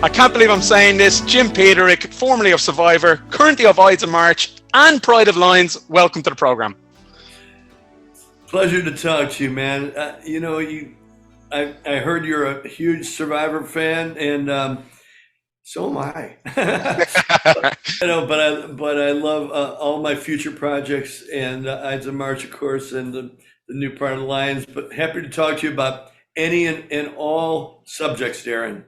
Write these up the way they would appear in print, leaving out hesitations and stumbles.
I can't believe I'm saying this. Jim Peterik, formerly of Survivor, currently of Ides of March and Pride of Lions, welcome to the program. Pleasure to talk to you, man. I heard you're a huge Survivor fan, and so am I. But I love all my future projects and Ides of March, of course, and the new Pride of the Lions. But happy to talk to you about any and all subjects, Darren.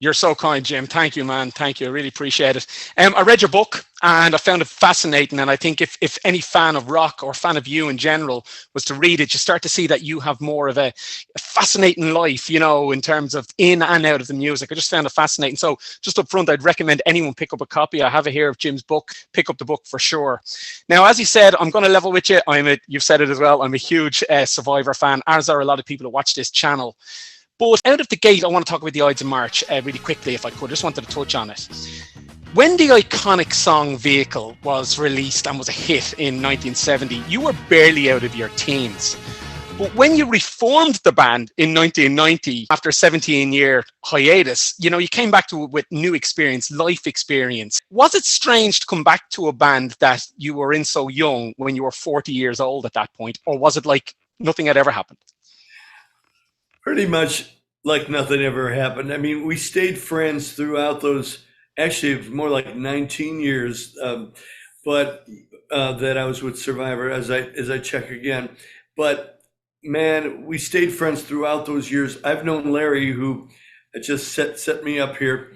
You're so kind, Jim. Thank you, man. Thank you. I really appreciate it. I read your book and I found it fascinating. And I think if any fan of rock or fan of you in general was to read it, you start to see that you have more of a fascinating life, you know, in terms of in and out of the music. I just found it fascinating. So just up front, I'd recommend anyone pick up a copy. I have it here of Jim's book. Pick up the book for sure. Now, as you said, I'm going to level with you. You've said it as well. I'm a huge Survivor fan, as are a lot of people who watch this channel. But out of the gate, I want to talk about the Ides of March really quickly, if I could. I just wanted to touch on it. When the iconic song Vehicle was released and was a hit in 1970, you were barely out of your teens. But when you reformed the band in 1990, after a 17-year hiatus, you know, you came back to it with new experience, life experience. Was it strange to come back to a band that you were in so young when you were 40 years old at that point? Or was it like nothing had ever happened? Pretty much like nothing ever happened. I mean, we stayed friends throughout those, actually, it was more like 19 years, but that I was with Survivor as I check again. But man, we stayed friends throughout those years. I've known Larry, who just set me up here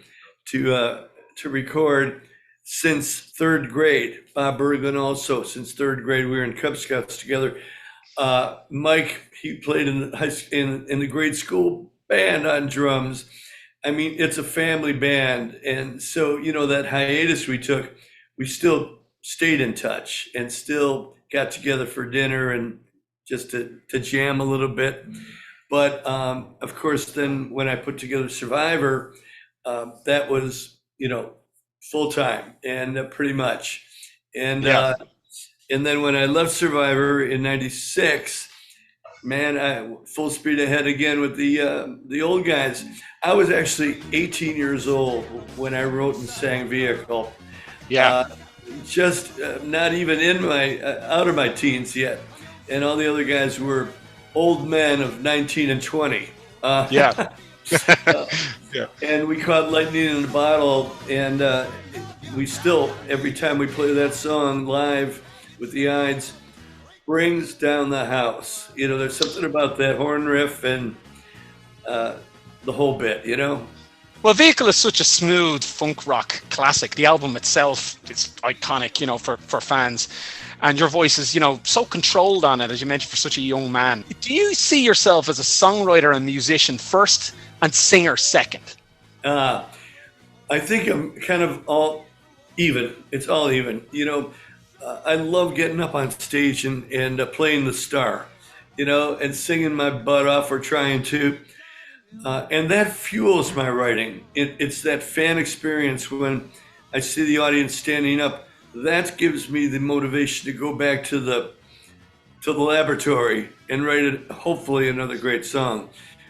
to record since third grade. Bob Bergman also since third grade. We were in Cub Scouts together. Mike, he played in the grade school band on drums. I mean, it's a family band. And so, you know, that hiatus we took, we still stayed in touch and still got together for dinner and just to jam a little bit. But of course, then when I put together Survivor, that was, you know, full time and pretty much. And then when I left Survivor in '96, man, I full speed ahead again with the old guys. I was actually 18 years old when I wrote and sang Vehicle. Just not even in out of my teens yet. And all the other guys were old men of 19 and 20. And we caught lightning in a bottle. And we still, every time we play that song live with the Ides, brings down the house. You know, there's something about that horn riff and the whole bit, you know? Well, Vehicle is such a smooth funk rock classic. The album itself is iconic, you know, for fans. And your voice is, you know, so controlled on it, as you mentioned, for such a young man. Do you see yourself as a songwriter and musician first and singer second? I think I'm kind of all even. It's all even, you know. I love getting up on stage and playing the star, you know, and singing my butt off or trying to. And that fuels my writing. It's that fan experience when I see the audience standing up. That gives me the motivation to go back to the laboratory and write hopefully another great song.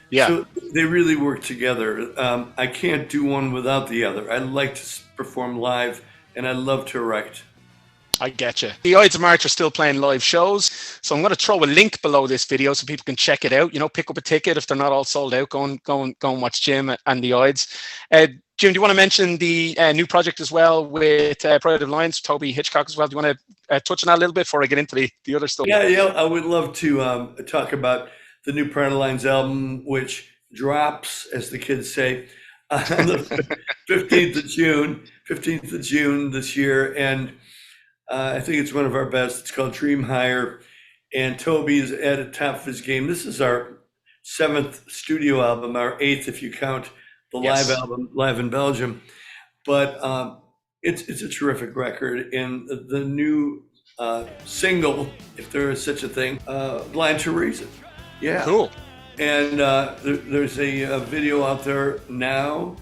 Yeah. So they really work together. I can't do one without the other. I like to perform live and I love to write. I get you. The Ides of March are still playing live shows. So I'm going to throw a link below this video so people can check it out. You know, pick up a ticket if they're not all sold out. Go and watch Jim and the Ides. Jim, do you want to mention the new project as well with Pride of Lions, Toby Hitchcock as well? Do you want to touch on that a little bit before I get into the other stuff? Yeah, I would love to talk about the new Pride of Lions album, which drops, as the kids say, on the 15th of June this year. And I think it's one of our best. It's called Dream Higher. And Toby's at the top of his game. This is our 7th studio album, our 8th if you count the live album, Live in Belgium. But it's a terrific record. And the new single, if there is such a thing, Blind to Reason. Yeah. Cool. And there's a video out there now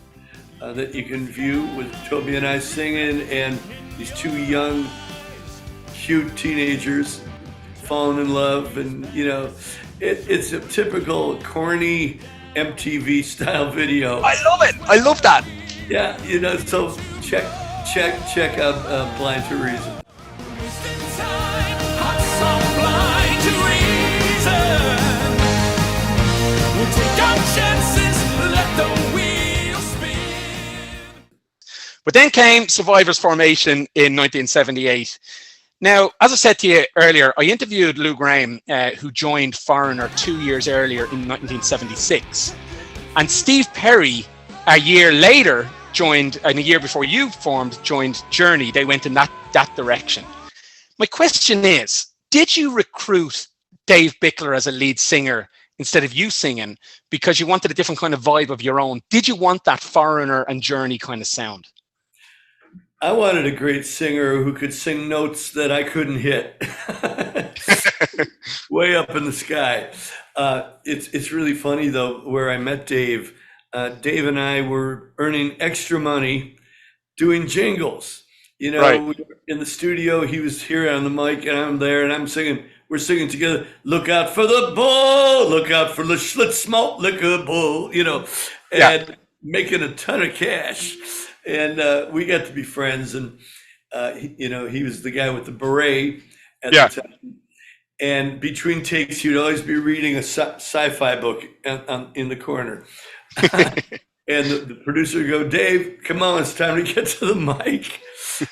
that you can view with Toby and I singing and these two young, cute teenagers falling in love. And, you know, it's a typical corny MTV style video. I love it. I love that. Yeah, so check out Blind to Reason. But then came Survivor's formation in 1978. Now, as I said to you earlier, I interviewed Lou Graham, who joined Foreigner 2 years earlier in 1976. And Steve Perry, a year later, and a year before you formed, joined Journey. They went in that direction. My question is, did you recruit Dave Bickler as a lead singer instead of you singing because you wanted a different kind of vibe of your own? Did you want that Foreigner and Journey kind of sound? I wanted a great singer who could sing notes that I couldn't hit way up in the sky. It's really funny, though, where I met Dave. Dave and I were earning extra money doing jingles. Right. We were in the studio, he was here on the mic, and I'm there, and I'm singing. We're singing together. Look out for the bull. Look out for the Schlitz malt liquor bull. And making a ton of cash. And we got to be friends. And he was the guy with the beret at the time. And between takes, he'd always be reading a sci-fi book in the corner. And the producer would go, Dave, come on, it's time to get to the mic.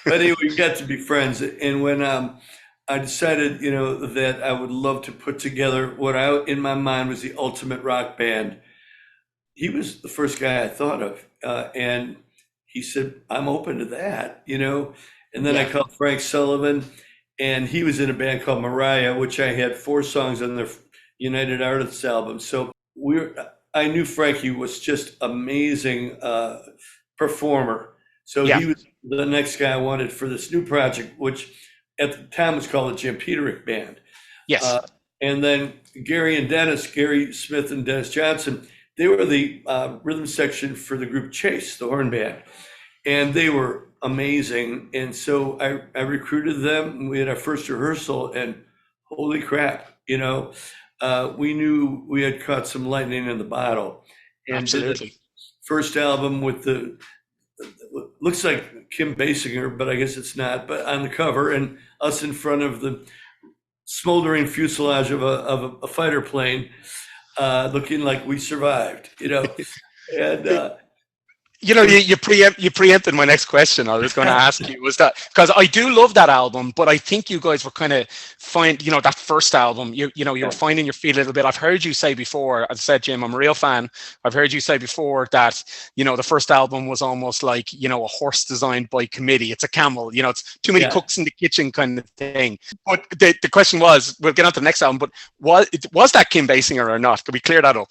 But anyway, we got to be friends. And when I decided, that I would love to put together what in my mind was the ultimate rock band, he was the first guy I thought of. And he said, I'm open to that, And then I called Frank Sullivan, and he was in a band called Mariah, which I had 4 songs on their United Artists album. So I knew Frankie was just amazing performer. So he was the next guy I wanted for this new project, which at the time was called the Jim Peterik Band. Yes. And then Gary Smith and Dennis Johnson, they were the rhythm section for the group Chase, the horn band. And they were amazing. And so I recruited them. We had our first rehearsal, and holy crap, we knew we had caught some lightning in the bottle. And absolutely. Did the first album with looks like Kim Basinger, but I guess it's not, but on the cover, and us in front of the smoldering fuselage of a fighter plane, looking like we survived, and you preempted my next question. I was going to ask you was that, because I do love that album, but I think you guys were kind of that first album, you were finding your feet a little bit. I've heard you say before, as I said, Jim, I'm a real fan. I've heard you say before that, the first album was almost like, a horse designed by committee. It's a camel, it's too many cooks in the kitchen kind of thing. But the question was, we'll get on to the next album, but was that Kim Basinger or not? Could we clear that up?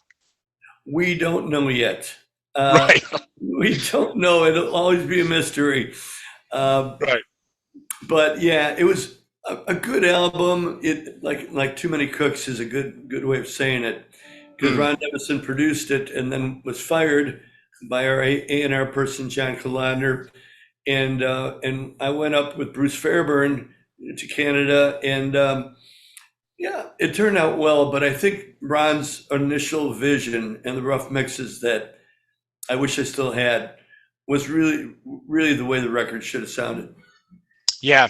We don't know yet. Right. We don't know. It'll always be a mystery. Right. But yeah, it was a good album. It like Too Many Cooks is a good way of saying it, because Ron Nevison produced it and then was fired by our A&R person, John Kalodner. And I went up with Bruce Fairburn to Canada, and it turned out well. But I think Ron's initial vision and the rough mixes that I wish I still had was really, really the way the record should have sounded. Yeah.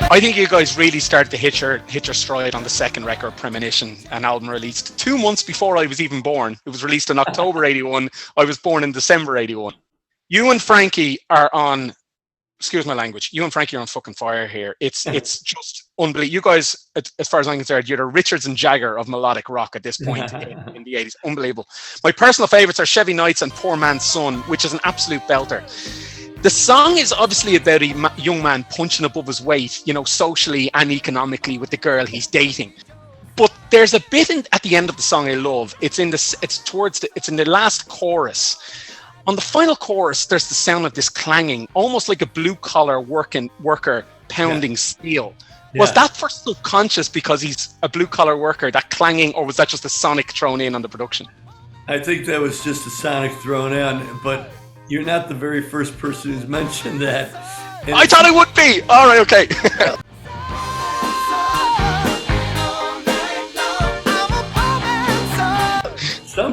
I think you guys really started to hit your stride on the second record, Premonition, an album released 2 months before I was even born. It was released in October 81. I was born in December 81. You and Frankie are on, excuse my language, you and Frankie are on fucking fire here. It's just unbelievable. You guys, as far as I'm concerned, you're the Richards and Jagger of melodic rock at this point in the 80s. Unbelievable. My personal favorites are Chevy Nights and Poor Man's Son, which is an absolute belter. The song is obviously about a young man punching above his weight, socially and economically, with the girl he's dating. But there's a bit at the end of the song I love. It's in the last chorus. On the final chorus, there's the sound of this clanging, almost like a blue-collar worker pounding steel. Yeah. Was that for subconscious because he's a blue-collar worker, that clanging, or was that just a sonic thrown in on the production? I think that was just a sonic thrown in, but you're not the very first person who's mentioned that. And I thought it would be! All right, okay.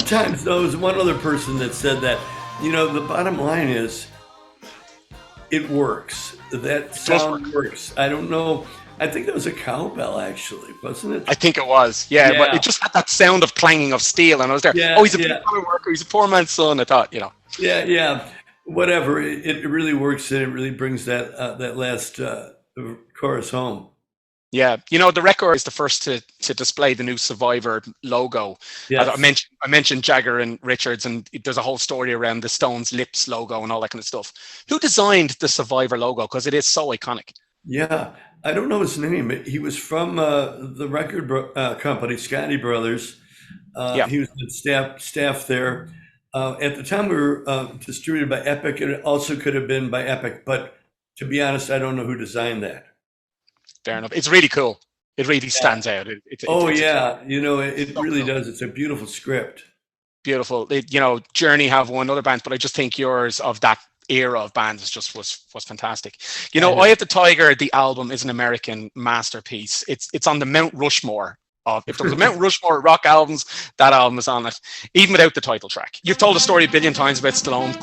sometimes though, there's one other person that said that, the bottom line is it works. That sound works. I don't know. I think that was a cowbell, actually, wasn't it? I think it was, yeah. But it just had that sound of clanging of steel, and I was there. Yeah, oh, he's a blue-collar worker. He's a poor man's son. I thought, Yeah. Whatever. It really works, and it really brings that last chorus home. Yeah, the record is the first to display the new Survivor logo. Yes. I mentioned Jagger and Richards, and there's a whole story around the Stones Lips logo and all that kind of stuff. Who designed the Survivor logo? Because it is so iconic. Yeah, I don't know his name. He was from the record company, Scotty Brothers. He was the staff there. At the time, we were distributed by Epic, and it also could have been by Epic. But to be honest, I don't know who designed that. Fair enough. It's really cool. It really stands out. It really does. It's a beautiful script. Beautiful. Journey have won other bands, but I just think yours of that era of bands was fantastic. Eye of the Tiger, the album, is an American masterpiece. It's on the Mount Rushmore. If there was a Mount Rushmore of rock albums, that album is on it, even without the title track. You've told a story a billion times about Stallone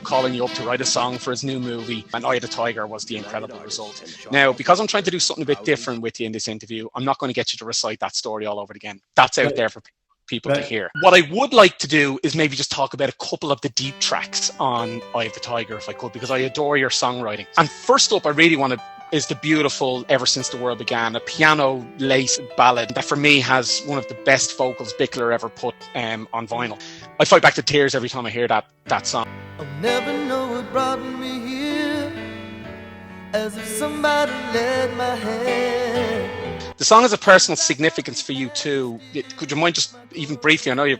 calling you up to write a song for his new movie, and Eye of the Tiger was the incredible result. Now, because I'm trying to do something a bit different with you in this interview, I'm not going to get you to recite that story all over again. That's out there for people to hear. What I would like to do is maybe just talk about a couple of the deep tracks on Eye of the Tiger, if I could, because I adore your songwriting. And first up, I really want to is the beautiful Ever Since the World Began, a piano-laced ballad that for me has one of the best vocals Bickler ever put on vinyl. I fight back to tears every time I hear that song. I'll never know what brought me here, as if somebody led my hand. The song has a personal significance for you too. Could you mind just even briefly, I know I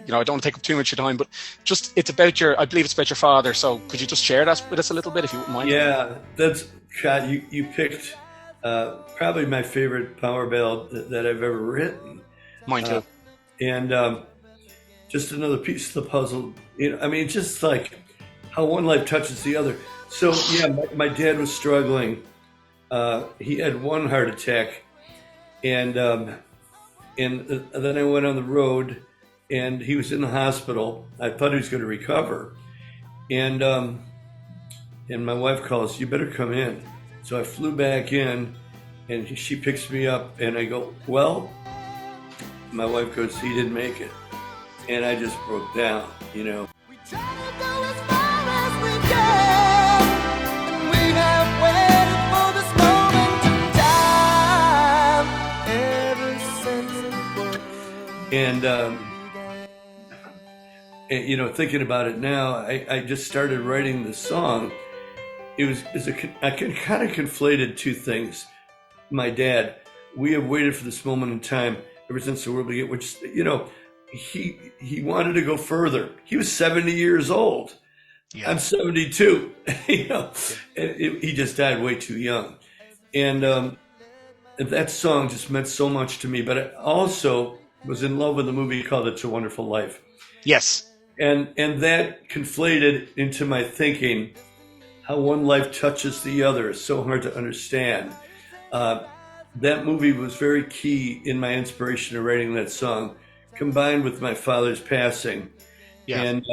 don't want to take up too much of your time, but just I believe it's about your father, so could you just share that with us a little bit if you wouldn't mind? Yeah, God, you picked probably my favorite power ballad that I've ever written. Mine too. And just another piece of the puzzle. Just like how one life touches the other. So yeah, my dad was struggling. He had one heart attack, and then I went on the road, and he was in the hospital. I thought he was going to recover, and my wife calls, "You better come in." So I flew back in, and she picks me up, and I go, "Well," my wife goes, "He didn't make it," and I just broke down. We try to go as far as we can, and we have waited for this moment in time ever since the world. And thinking about it now, I just started writing the song. I kind of conflated two things. My dad, we have waited for this moment in time ever since the world began, which, he wanted to go further. He was 70 years old. Yeah. I'm 72, he just died way too young. And that song just meant so much to me, but I also was in love with a movie called It's a Wonderful Life. Yes. And that conflated into my thinking how one life touches the other is so hard to understand. That movie was very key in my inspiration of writing that song, combined with my father's passing. Yeah. And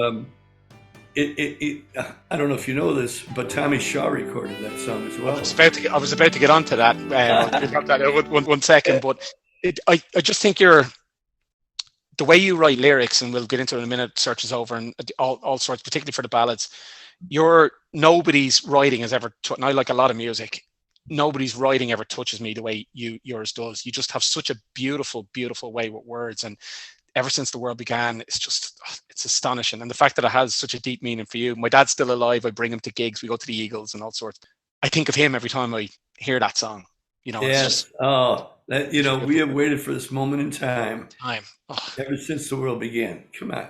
I don't know if you know this, but Tommy Shaw recorded that song as well. I was about to get onto that. One second, but I just think the way you write lyrics, and we'll get into it in a minute, Search is Over, and all sorts, particularly for the ballads, nobody's writing has ever, and I like a lot of music, nobody's writing ever touches me the way yours does. You just have such a beautiful, beautiful way with words, and Ever Since the World Began, it's astonishing. And the fact that it has such a deep meaning for you. My dad's still alive. I bring him to gigs. We go to the Eagles and all sorts. I think of him every time I hear that song. Yes. We have waited for this moment in time. Ever since the world began. Come on.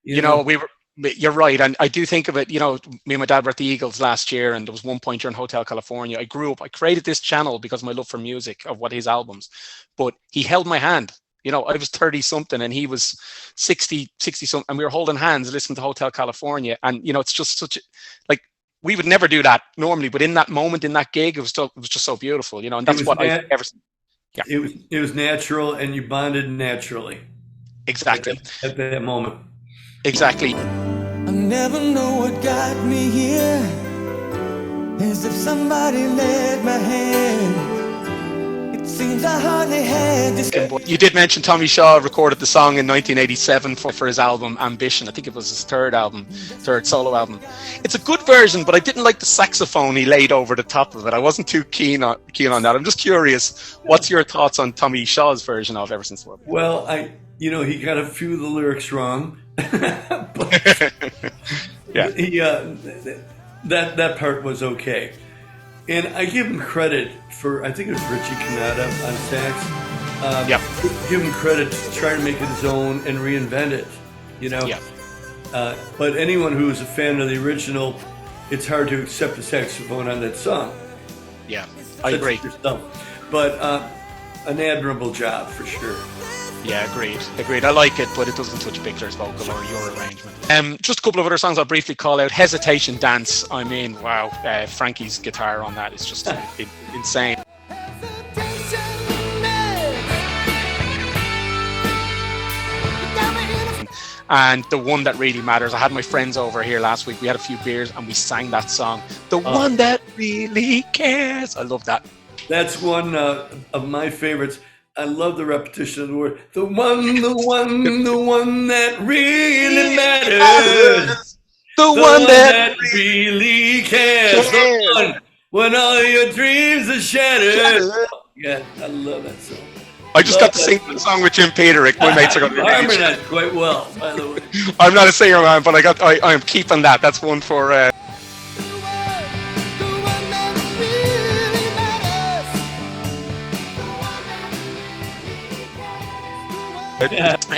You're right. And I do think of it, me and my dad were at the Eagles last year, and there was one point during Hotel California. I grew up, I created this channel because of my love for music, of what his albums, but he held my hand. I was 30 something and he was 60 something, and we were holding hands listening to Hotel California. And, it's just we would never do that normally, but in that moment, in that gig, it was just so beautiful, and that's what I ever. Yeah. It was natural, and you bonded naturally. Exactly. at that moment. Exactly. I never know what got me here. As if somebody led my hand. It seems I hardly had this. You did mention Tommy Shaw recorded the song in 1987 for his album Ambition. I think it was his third solo album. It's a good version, but I didn't like the saxophone he laid over the top of it. I wasn't too keen on that. I'm just curious, what's your thoughts on Tommy Shaw's version of Ever Since the World? Well, he got a few of the lyrics wrong, but Yeah. he that part was okay. And I give him credit for, I think it was Richie Canada on sax. Yeah. Give him credit to try to make it his own and reinvent it, Yeah. But anyone who is a fan of the original, it's hard to accept the saxophone on that song. Yeah. I agree. But an admirable job for sure. Yeah, agreed. I like it, but it doesn't touch Bickler's vocal or your arrangement. Just a couple of other songs I'll briefly call out. Hesitation Dance. I mean, wow. Frankie's guitar on that is just insane. And the one that really matters. I had my friends over here last week. We had a few beers and we sang that song. The one that really cares. I love that. That's one of my favorites. I love the repetition of the word. The one that really matters. The one that really cares. The one when all your dreams are shattered. Yeah, I love that song. I just got to sing the song with Jim Peterik. My mates are going to harmonize quite well, by the way. I'm not a singer, man, but I am keeping that. That's one for.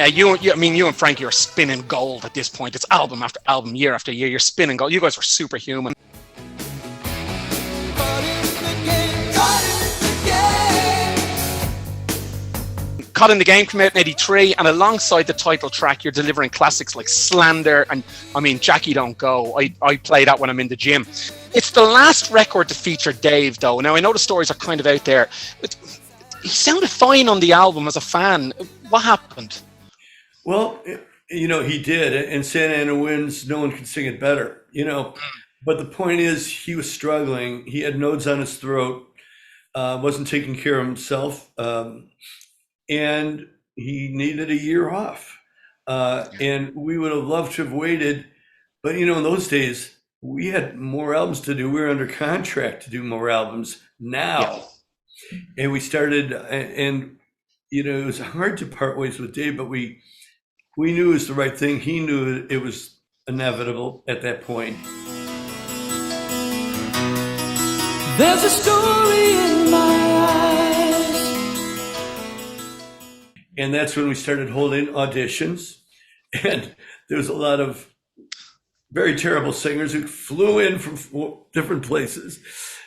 You and Frankie are spinning gold at this point. It's album after album, year after year. You're spinning gold. You guys were superhuman. Caught in the Game came out in 83, and alongside the title track, you're delivering classics like Slander and, Jackie Don't Go. I play that when I'm in the gym. It's the last record to feature Dave, though. Now, I know the stories are kind of out there, but he sounded fine on the album as a fan. What happened? Well, he did. And Santa Ana Winds, no one could sing it better, But the point is, he was struggling. He had nodes on his throat, wasn't taking care of himself. And he needed a year off. And we would have loved to have waited. But, in those days, we had more albums to do. We were under contract to do more albums now. Yeah. And we started, and it was hard to part ways with Dave, but we knew it was the right thing. He knew it was inevitable at that point. There's a story in my eyes. And that's when we started holding auditions. And there was a lot of very terrible singers who flew in from different places.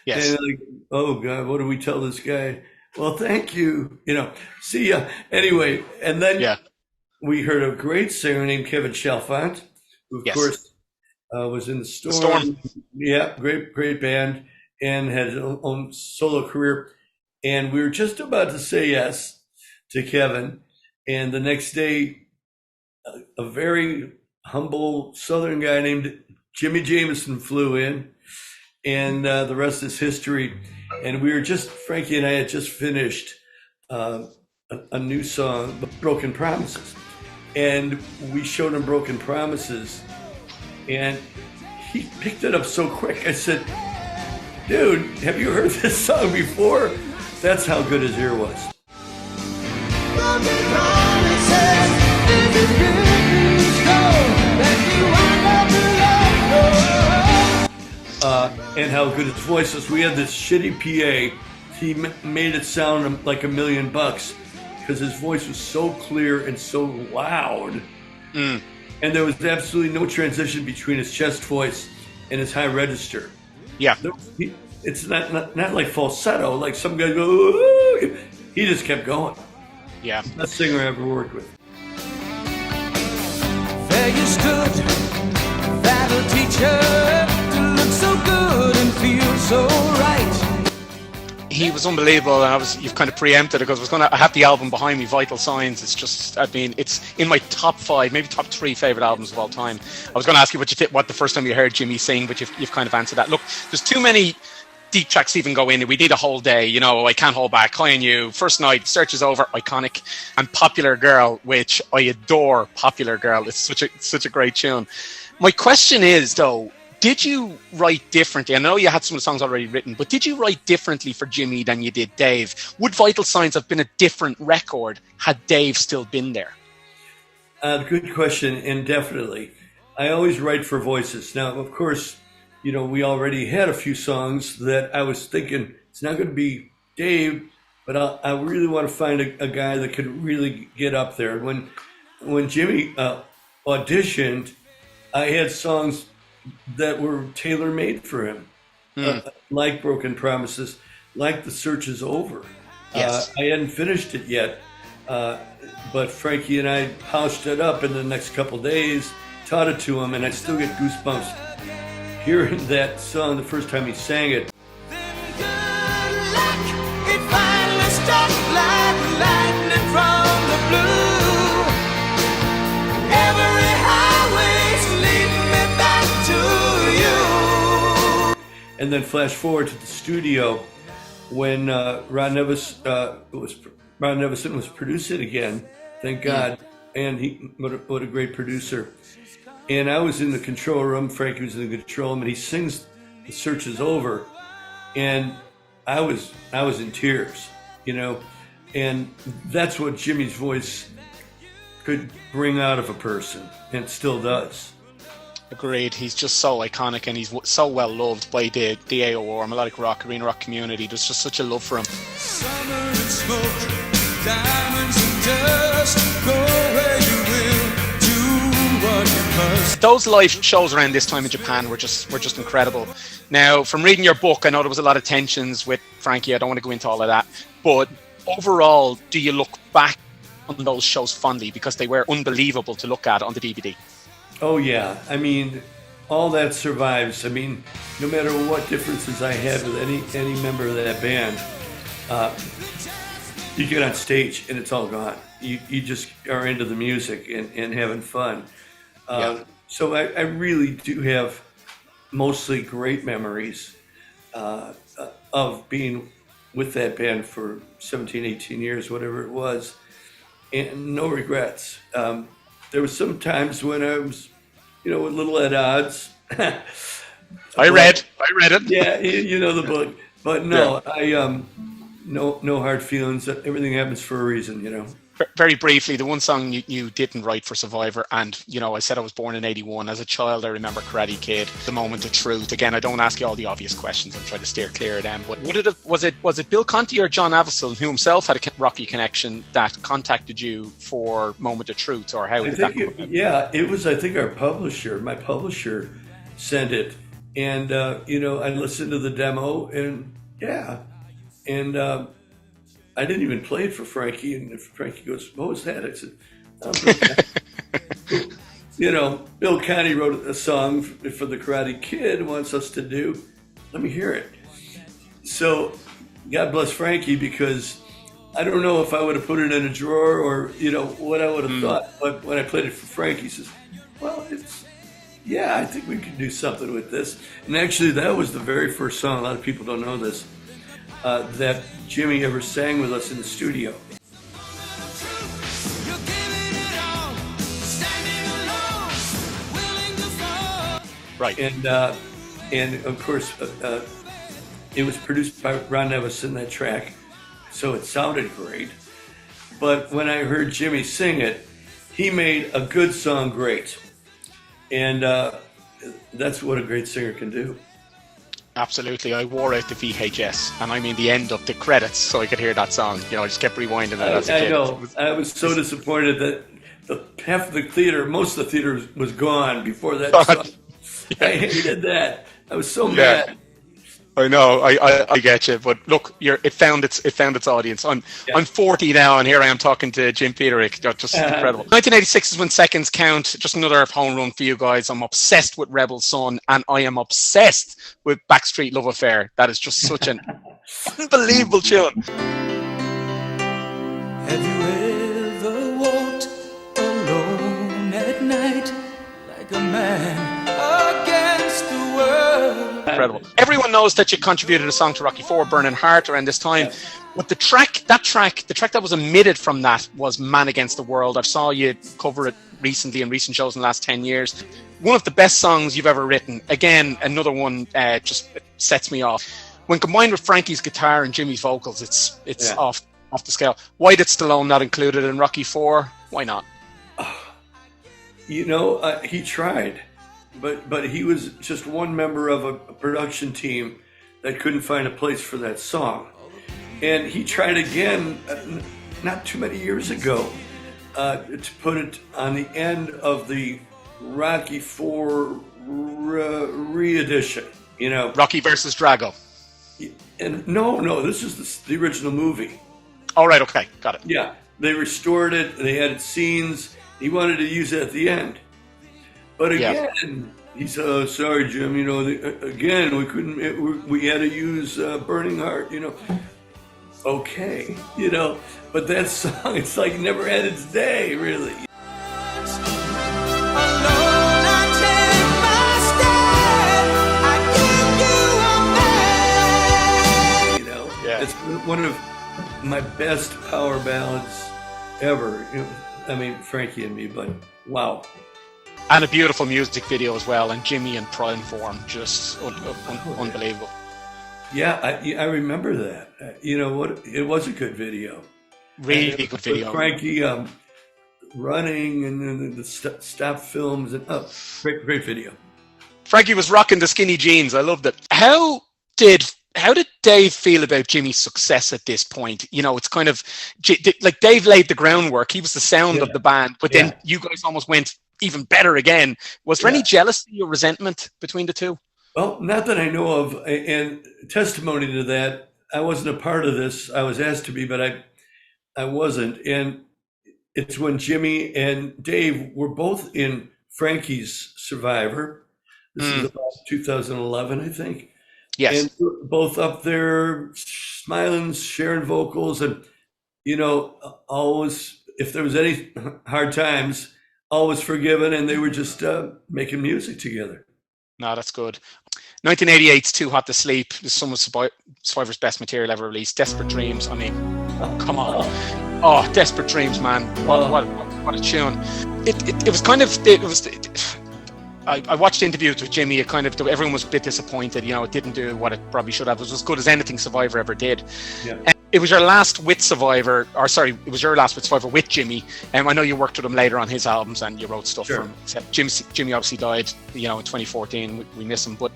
Yes. And like, oh God, what do we tell this guy? Well, thank you. See ya. Anyway, and then we heard a great singer named Kevin Chalfant, who of course was in the Storm. Yeah, great band, and had his own solo career. And we were just about to say yes to Kevin. And the next day, a very humble Southern guy named Jimmy Jameson flew in. And the rest is history. And Frankie and I had just finished a new song, Broken Promises. And we showed him Broken Promises. And he picked it up so quick. I said, dude, have you heard this song before? That's how good his ear was. Broken promises, and how good his voice was. We had this shitty PA. He made it sound like $1 million because his voice was so clear and so loud. And there was absolutely no transition between his chest voice and his high register. Yeah. It's not like falsetto, like some guy go, ooh. He just kept going. Yeah. Best singer I ever worked with. There you stood, that'll teach her to look so good and feel so right. he was unbelievable, and you've kind of preempted it, because I have the album behind me, Vital Signs. It's just, I mean, it's in my top 5, maybe top 3 favorite albums of all time. I was going to ask you what the first time you heard Jimmy sing, but you've kind of answered that. Look, there's too many deep tracks even go in. We need a whole day, you know. I Can't Hold Back, High on You, First Night, Search Is Over, iconic, and Popular Girl, which I adore. Popular Girl, it's such a great tune. My question is, though, did you write differently? I know you had some of the songs already written, but did you write differently for Jimmy than you did Dave? Would Vital Signs have been a different record had Dave still been there? Good question, and definitely. I always write for voices. Now, of course, you know, we already had a few songs that I was thinking, it's not going to be Dave, but I really want to find a guy that could really get up there. When Jimmy auditioned, I had songs that were tailor-made for him, like Broken Promises, like The Search Is Over. Yes. I hadn't finished it yet, but Frankie and I polished it up in the next couple days, taught it to him, and I still get goosebumps hearing that song the first time he sang it. And then flash forward to the studio when Ron Nevison was producing again, thank God, and what a great producer. And I was in the control room, Frankie was in the control room, and he sings The Search Is Over, and I was in tears, you know, and that's what Jimmy's voice could bring out of a person, and still does. Agreed. He's just so iconic, and he's so well loved by the AOR, melodic rock, arena rock community. There's just such a love for him. Summer and smoke, diamonds and dust, go where you will, do what you must. Those live shows around this time in Japan were just incredible. Now, from reading your book, I know there was a lot of tensions with Frankie. I don't want to go into all of that, but overall, do you look back on those shows fondly, because they were unbelievable to look at on the DVD? Oh yeah, I mean, all that survives. I mean, no matter what differences I had with any member of that band, you get on stage and it's all gone. You just are into the music and having fun. So I really do have mostly great memories of being with that band for 17, 18 years, whatever it was, and no regrets. There was some times when I was, you know, a little at odds. I read it. Yeah, you know the book. But no, yeah. No hard feelings. Everything happens for a reason, you know. Very briefly, the one song you didn't write for Survivor, and, you know, I said I was born in 81. As a child, I remember Karate Kid, The Moment of Truth. Again, I don't ask you all the obvious questions. I'm trying to steer clear of them. But was it Bill Conti or John Avildsen, who himself had a Rocky connection, that contacted you for Moment of Truth, or how did that come about? Yeah, it was, I think, my publisher sent it. And, you know, I listened to the demo, and yeah. And I didn't even play it for Frankie, and Frankie goes, "What was that?" I said, "Oh, you know, Bill Conti wrote a song for the Karate Kid, wants us to do. Let me hear it." So, God bless Frankie, because I don't know if I would have put it in a drawer or, you know, what I would have thought. But when I played it for Frankie, he says, "Well, I think we could do something with this." And actually, that was the very first song. A lot of people don't know this. That Jimmy ever sang with us in the studio. Right. And of course, it was produced by Ron Nevison, that track, so it sounded great. But when I heard Jimmy sing it, he made a good song great. And that's what a great singer can do. Absolutely. I wore out the VHS, and I mean the end of the credits, so I could hear that song. You know, I just kept rewinding it as a kid. I know. I was so disappointed that half of the theater, most of the theater was gone before that song. Yeah. I hated that. I was so mad. I know. I get you, but look, it found its audience. I'm 40 now, and here I am talking to Jim Peterik. Just incredible. 1986 is when Seconds Count. Just another home run for you guys. I'm obsessed with Rebel Son, and I am obsessed with Backstreet Love Affair. That is just such an Unbelievable tune. Have you ever walked alone at night like a man against the world? Incredible. Everyone knows that you contributed a song to Rocky IV, Burning Heart, around this time. But the track that was omitted from that was Man Against the World. I saw you cover it recently in recent shows in the last 10 years. One of the best songs you've ever written. Again, another one just sets me off. When combined with Frankie's guitar and Jimmy's vocals, it's off the scale. Why did Stallone not include it in Rocky IV? Why not? You know, he tried, but he was just one member of a production team that couldn't find a place for that song. And he tried again not too many years ago to put it on the end of the Rocky IV re-edition, you know. Rocky versus Drago. And no, this is the original movie. All right, okay, got it. Yeah, they restored it. They added scenes. He wanted to use it at the end, but again, he said, "Oh, sorry, Jim. You know, again, we couldn't. We had to use Burning Heart. You know, okay, you know." But that song, it's like never had its day, really. You know, it's one of my best power ballads ever. You know, I mean, Frankie and me, but wow. And a beautiful music video as well, and Jimmy in prime form, just unbelievable. Yeah, I remember that. You know what? It was a good video. Really good video. Frankie running and then the stop films and great video. Frankie was rocking the skinny jeans. I loved it. How did Dave feel about Jimmy's success at this point? You know, it's kind of like Dave laid the groundwork. He was the sound of the band, but then you guys almost went even better again. Was there any jealousy or resentment between the two? Well, not that I know of. And testimony to that, I wasn't a part of this. I was asked to be, but I wasn't. And it's when Jimmy and Dave were both in Frankie's Survivor. This is about 2011, I think. Yes. And both up there smiling, sharing vocals, and, you know, always, if there was any hard times, always forgiven, and they were just making music together. No, that's good. 1988's Too Hot to Sleep is some of Survivor's best material ever released. Desperate Dreams, I mean, come on. Oh, Desperate Dreams, man. What a tune. It was kind of, I watched interviews with Jimmy. It kind of, everyone was a bit disappointed. You know, it didn't do what it probably should have. It was as good as anything Survivor ever did. Yeah. It was your last with Survivor, it was your last with Survivor with Jimmy. I know you worked with him later on his albums and you wrote stuff for him. Jimmy obviously died, you know, in 2014. We miss him, but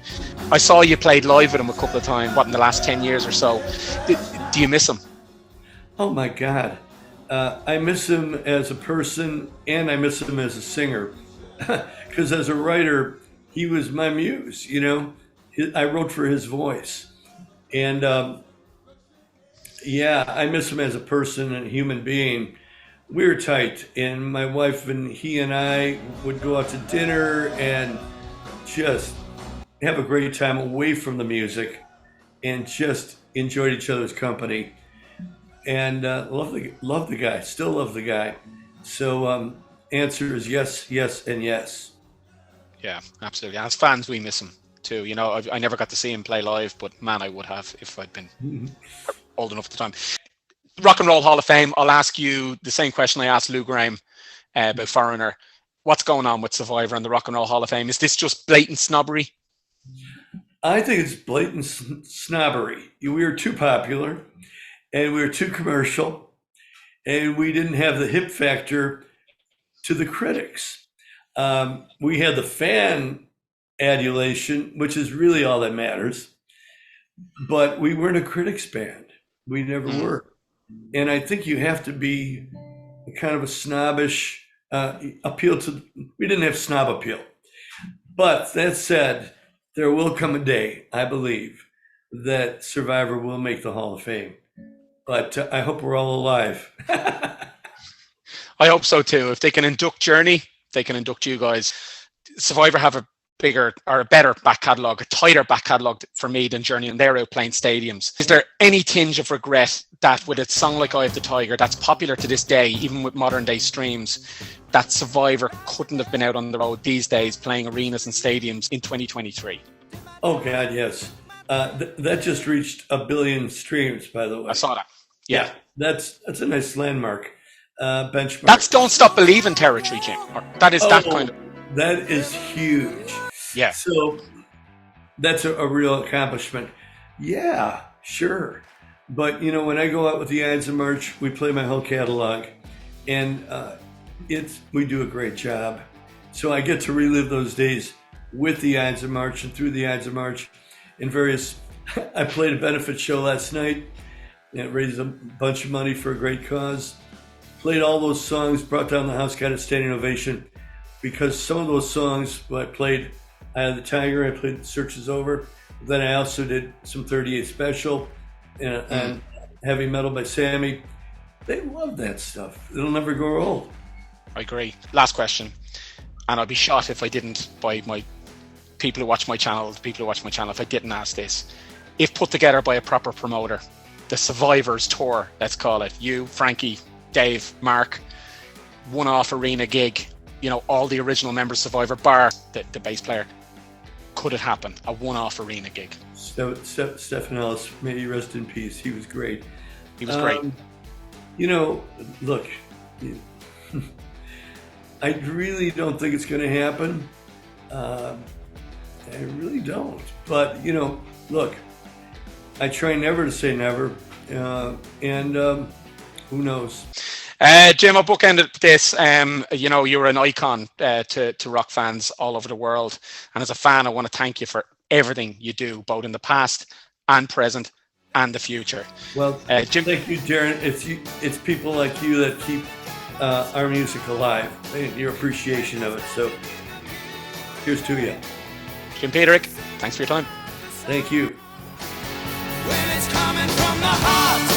I saw you played live with him a couple of times. What, in the last 10 years or so? Do you miss him? Oh my God, I miss him as a person, and I miss him as a singer. Because as a writer, he was my muse. You know, I wrote for his voice, and. Yeah, I miss him as a person and a human being. We were tight, and my wife and he and I would go out to dinner and just have a great time away from the music and just enjoyed each other's company. And love the guy, still love the guy. So answer is yes, yes, and yes. Yeah, absolutely. As fans, we miss him too. You know, I never got to see him play live, but man, I would have if I'd been old enough at the time. Rock and Roll Hall of Fame, I'll ask you the same question I asked Lou Graham about Foreigner. What's going on with Survivor and the Rock and Roll Hall of Fame? Is this just blatant snobbery? I think it's blatant snobbery. We were too popular, and we were too commercial, and we didn't have the hip factor to the critics. We had the fan adulation, which is really all that matters, but we weren't a critics band. We never were. And I think you have to be kind of a snobbish appeal to, we didn't have snob appeal. But that said, there will come a day, I believe, that Survivor will make the Hall of Fame. But I hope we're all alive. I hope so too. If they can induct Journey, they can induct you guys. Survivor have a bigger or a better back catalogue, a tighter back catalogue for me than Journey, and they're out playing stadiums. Is there any tinge of regret that with a song like Eye of the Tiger that's popular to this day, even with modern day streams, that Survivor couldn't have been out on the road these days playing arenas and stadiums in 2023? Oh God, yes. That just reached 1 billion streams, by the way. I saw that. Yeah. That's a nice landmark benchmark. That's Don't Stop Believing territory, Jim. That is that kind of. That is huge. Yeah. So that's a real accomplishment. Yeah, sure. But, you know, when I go out with the Ides of March, we play my whole catalog, and we do a great job. So I get to relive those days with the Ides of March and through the Ides of March in various. I played a benefit show last night, and it raised a bunch of money for a great cause. Played all those songs, brought down the house, got a standing ovation, because some of those songs I played Eye of the Tiger, I played Search Is Over. Then I also did some 38 Special and Heavy Metal by Sammy. They love that stuff. It'll never grow old. I agree. Last question, and I'd be shot if I didn't, by my people who watch my channel, if I didn't ask this. If put together by a proper promoter, the Survivors Tour, let's call it, you, Frankie, Dave, Mark, one-off arena gig, you know, all the original members of Survivor, bar the bass player, could it happen? A one-off arena gig? Stephen Ellis, may he rest in peace. He was great. He was great. You know, look, I really don't think it's going to happen. I really don't. But, you know, look, I try never to say never. And who knows? Jim, I'll bookend this. You know, you're an icon to rock fans all over the world. And as a fan, I want to thank you for everything you do, both in the past and present and the future. Well, Jim, thank you, Darren. It's people like you that keep our music alive, and your appreciation of it. So here's to you. Jim Peterik, thanks for your time. Thank you. When it's coming from the heart.